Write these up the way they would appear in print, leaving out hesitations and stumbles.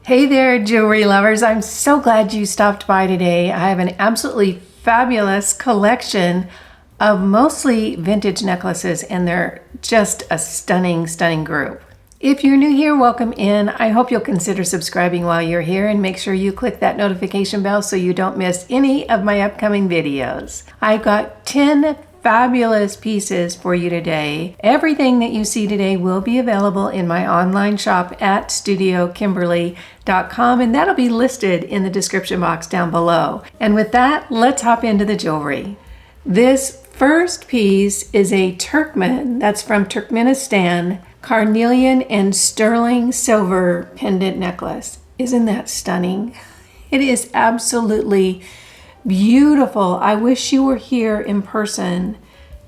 Hey there, jewelry lovers. I'm so glad you stopped by today. I have an absolutely fabulous collection of mostly vintage necklaces, and they're just a stunning, stunning group. If you're new here, welcome in. I hope you'll consider subscribing while you're here and make sure you click that notification bell so you don't miss any of my upcoming videos. I've got 10 fabulous pieces for you today. Everything that you see today will be available in my online shop at StudioKimberly.com, and that'll be listed in the description box down below. And with that, let's hop into the jewelry. This first piece is a Turkmen, that's from Turkmenistan, carnelian and sterling silver pendant necklace. Isn't that stunning? It is absolutely beautiful. I wish you were here in person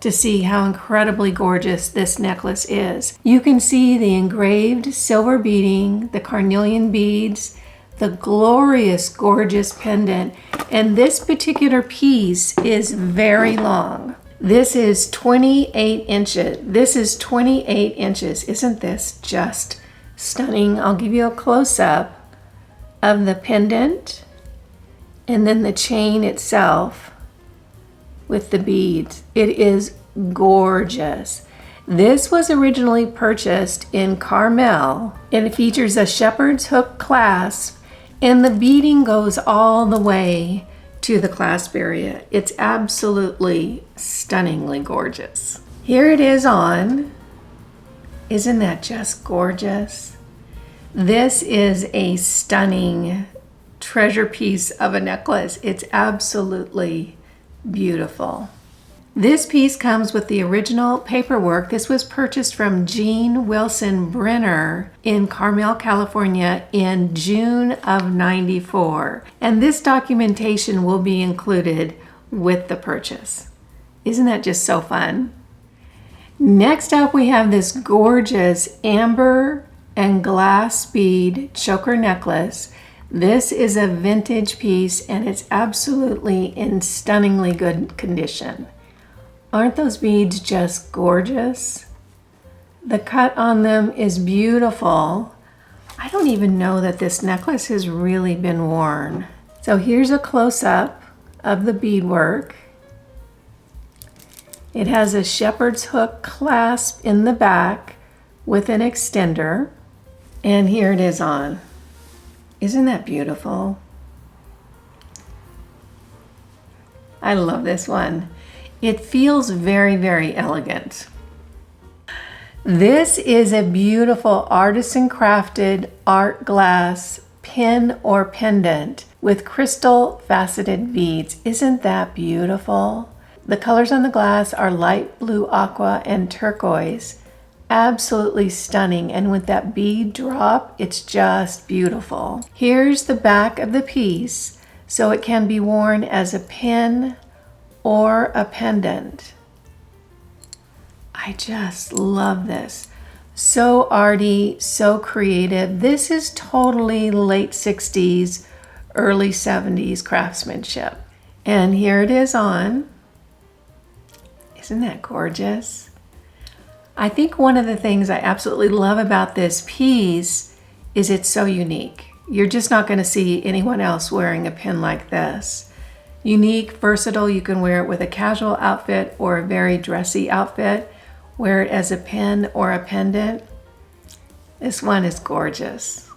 to see how incredibly gorgeous this necklace is. You can see the engraved silver beading, the carnelian beads, the glorious, gorgeous pendant, and this particular piece is very long. This is 28 inches. This is 28 inches. Isn't this just stunning? I'll give you a close-up of the pendant and then the chain itself with the beads. It is gorgeous. This was originally purchased in Carmel, and it features a shepherd's hook clasp, and the beading goes all the way to the clasp area. It's absolutely stunningly gorgeous. Here it is on. Isn't that just gorgeous? This is a stunning treasure piece of a necklace. It's absolutely beautiful. This piece comes with the original paperwork. This was purchased from Jean Wilson Brenner in Carmel, California in June of '94. And this documentation will be included with the purchase. Isn't that just so fun? Next up, we have this gorgeous amber and glass bead choker necklace. This is a vintage piece, and it's absolutely in stunningly good condition. Aren't those beads just gorgeous? The cut on them is beautiful. I don't even know that this necklace has really been worn. So here's a close-up of the beadwork. It has a shepherd's hook clasp in the back with an extender, and here it is on. Isn't that beautiful? I love this one. It feels very, very elegant. This is a beautiful artisan crafted art glass pin or pendant with crystal faceted beads. Isn't that beautiful? The colors on the glass are light blue, aqua, and turquoise. Absolutely stunning, and with that bead drop, it's just beautiful. Here's the back of the piece, so it can be worn as a pin or a pendant. I just love this. So arty, so creative. This is totally late 60s, early 70s craftsmanship. And here it is on. Isn't that gorgeous? I think one of the things I absolutely love about this piece is it's so unique. You're just not going to see anyone else wearing a pin like this. Unique, versatile, you can wear it with a casual outfit or a very dressy outfit. Wear it as a pin or a pendant. This one is gorgeous.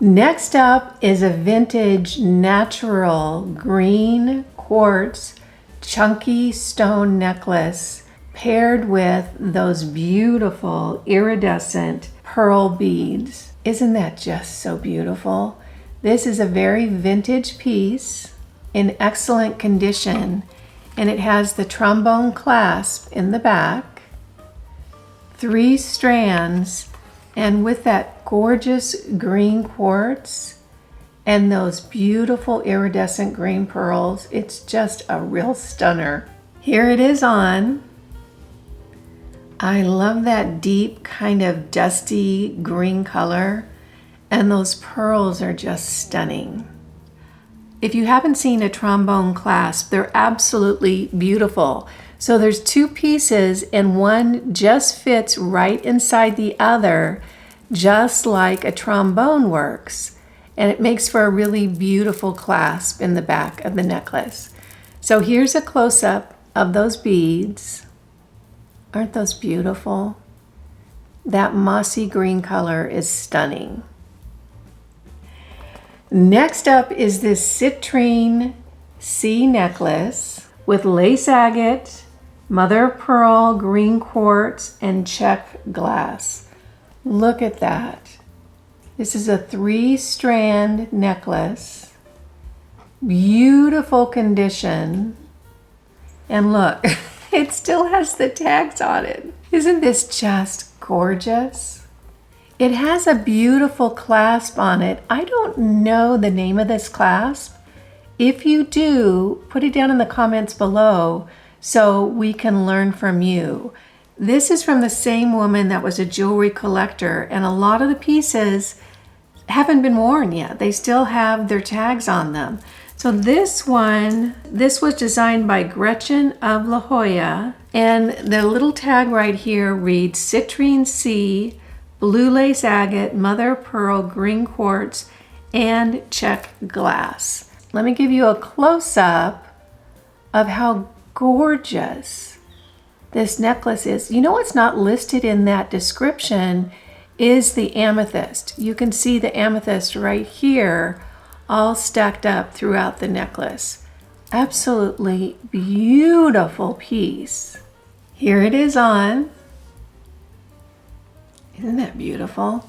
Next up is a vintage natural green quartz chunky stone necklace paired with those beautiful iridescent pearl beads. Isn't that just so beautiful? This is a very vintage piece in excellent condition, and it has the trombone clasp in the back, 3 strands, and with that gorgeous green quartz and those beautiful iridescent green pearls, it's just a real stunner. Here it is on. I love that deep kind of dusty green color, and those pearls are just stunning. If you haven't seen a trombone clasp, they're absolutely beautiful. So there's 2 pieces and one just fits right inside the other just like a trombone works. And it makes for a really beautiful clasp in the back of the necklace. So here's a close-up of those beads. Aren't those beautiful? That mossy green color is stunning. Next up is this Citrine Necklace with lace agate, mother of pearl, green quartz, and check glass. Look at that. This is a 3-strand necklace. Beautiful condition. And look, it still has the tags on it. Isn't this just gorgeous? It has a beautiful clasp on it. I don't know the name of this clasp. If you do, put it down in the comments below so we can learn from you. This is from the same woman that was a jewelry collector, and a lot of the pieces haven't been worn yet. They still have their tags on them. So this was designed by Gretchen of La Jolla, and the little tag right here reads Citrine C, blue lace agate, mother of pearl, green quartz, and check glass. Let me give you a close-up of how gorgeous this necklace is. You know what's not listed in that description is the amethyst. You can see the amethyst right here all stacked up throughout the necklace. Absolutely beautiful piece. Here it is on. Isn't that beautiful?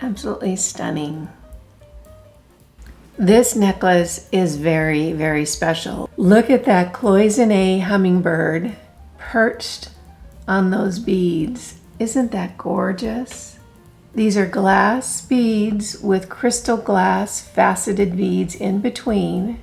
Absolutely stunning. This necklace is very, very special. Look at that cloisonne hummingbird perched on those beads. Isn't that gorgeous? These are glass beads with crystal glass faceted beads in between,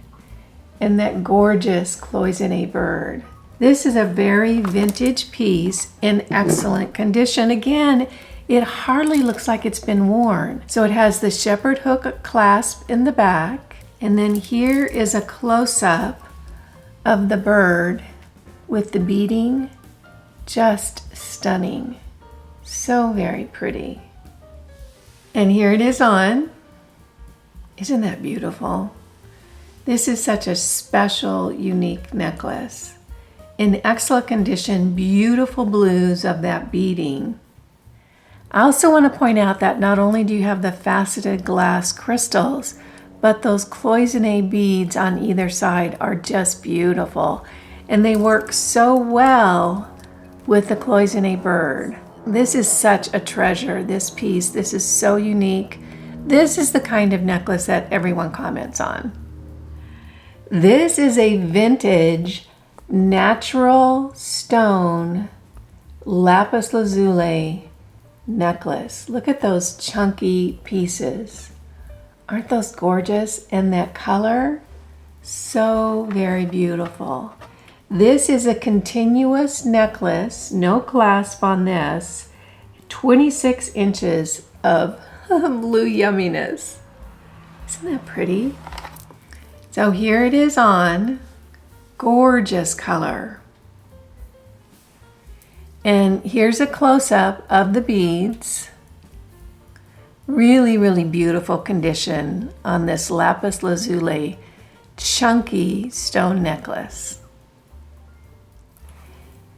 and that gorgeous cloisonne bird. This is a very vintage piece in excellent condition. Again, it hardly looks like it's been worn. So it has the shepherd hook clasp in the back, and then here is a close-up of the bird with the beading. Just stunning. So very pretty. And here it is on. Isn't that beautiful? This is such a special, unique necklace. In excellent condition, beautiful blues of that beading. I also want to point out that not only do you have the faceted glass crystals, but those cloisonne beads on either side are just beautiful. And they work so well with the cloisonne bird. This is such a treasure, this piece. This is so unique. This is the kind of necklace that everyone comments on. This is a vintage natural stone lapis lazuli necklace. Look at those chunky pieces. Aren't those gorgeous? And that color, so very beautiful. This is a continuous necklace, no clasp on this, 26 inches of blue yumminess. Isn't that pretty? So here it is on, gorgeous color. And here's a close-up of the beads. Really, really beautiful condition on this lapis lazuli chunky stone necklace.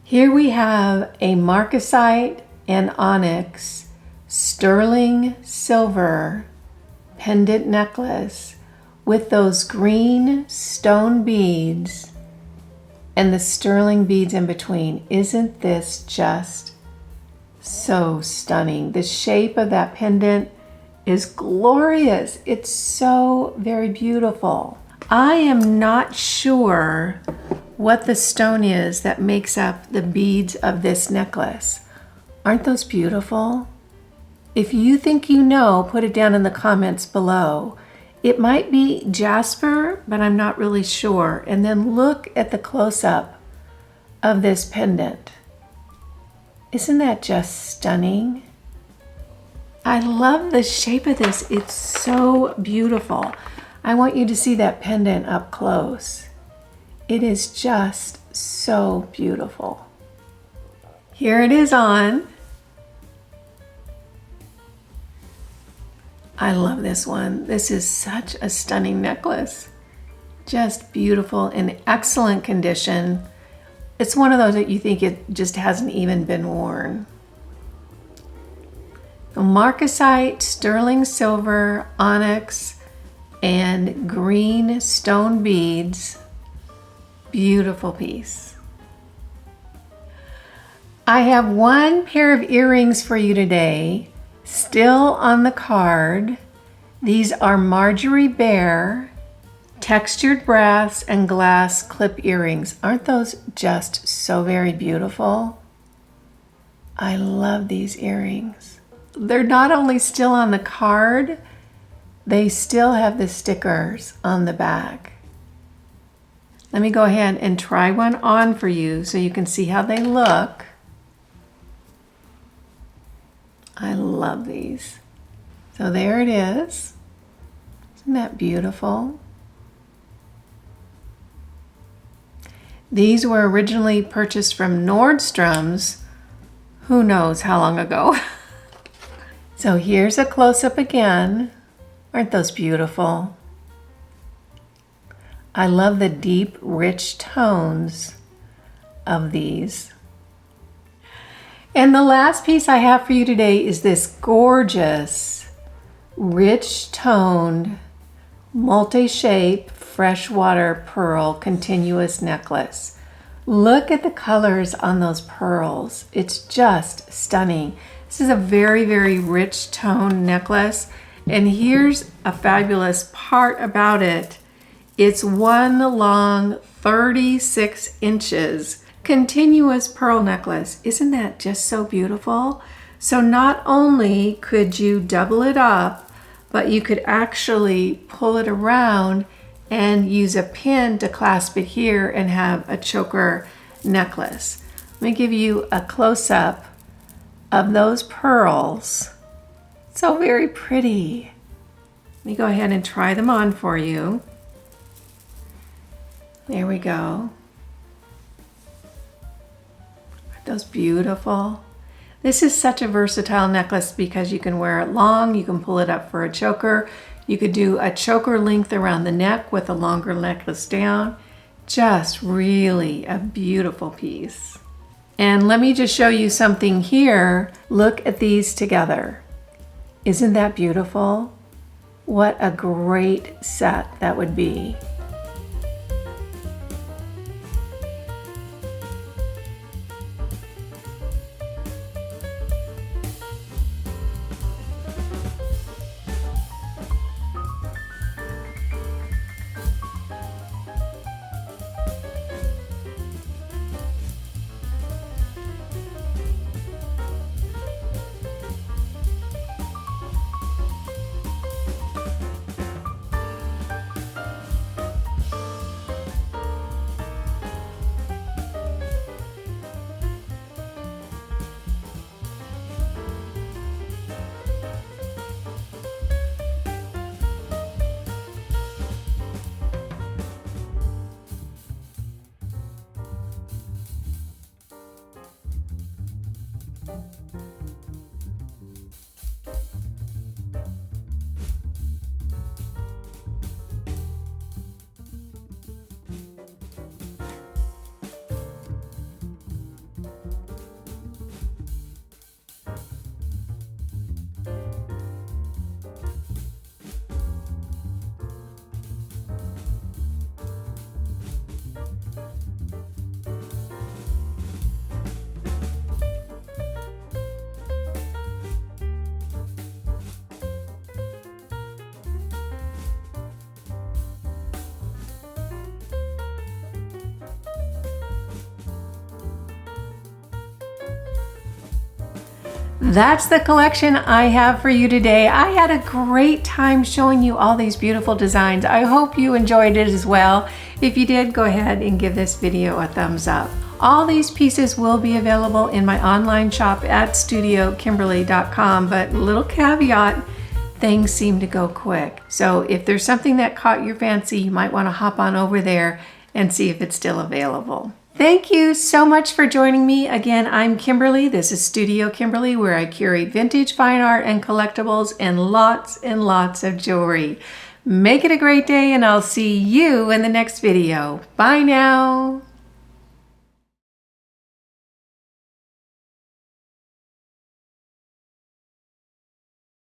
Here we have a marcasite and onyx sterling silver pendant necklace with those green stone beads and the sterling beads in between. Isn't this just so stunning? The shape of that pendant is glorious. It's so very beautiful. I am not sure what the stone is that makes up the beads of this necklace. Aren't those beautiful? If you think you know, put it down in the comments below. It might be jasper, but I'm not really sure. And then look at the close-up of this pendant. Isn't that just stunning? I love the shape of this. It's so beautiful. I want you to see that pendant up close. It is just so beautiful. Here it is on. I love this one. This is such a stunning necklace. Just beautiful, in excellent condition. It's one of those that you think it just hasn't even been worn. The marcasite, sterling silver, onyx, and green stone beads. Beautiful piece. I have one pair of earrings for you today, still on the card. These are Marjorie Bear textured brass and glass clip earrings. Aren't those just so very beautiful? I love these earrings. They're not only still on the card, they still have the stickers on the back. Let me go ahead and try one on for you so you can see how they look. I love these. So there it is. Isn't that beautiful? These were originally purchased from Nordstrom's, who knows how long ago. So here's a close-up again. Aren't those beautiful? I love the deep, rich tones of these. And the last piece I have for you today is this gorgeous, rich toned, multi-shape freshwater pearl continuous necklace. Look at the colors on those pearls. It's just stunning. This is a very, very rich toned necklace. And here's a fabulous part about it. It's one long 36 inches continuous pearl necklace. Isn't that just so beautiful? So not only could you double it up, but you could actually pull it around and use a pin to clasp it here and have a choker necklace. Let me give you a close-up of those pearls. So very pretty. Let me go ahead and try them on for you. There we go. Aren't those beautiful? This is such a versatile necklace because you can wear it long, you can pull it up for a choker, you could do a choker length around the neck with a longer necklace down. Just really a beautiful piece. And let me just show you something here. Look at these together. Isn't that beautiful? What a great set that would be. That's the collection I have for you today. I had a great time showing you all these beautiful designs. I hope you enjoyed it as well. If you did, go ahead and give this video a thumbs up. All these pieces will be available in my online shop at StudioKimberly.com, but little caveat, things seem to go quick. So if there's something that caught your fancy, you might want to hop on over there and see if it's still available. Thank you so much for joining me. Again, I'm Kimberly. This is Studio Kimberly, where I curate vintage fine art and collectibles and lots of jewelry. Make it a great day, and I'll see you in the next video. Bye now.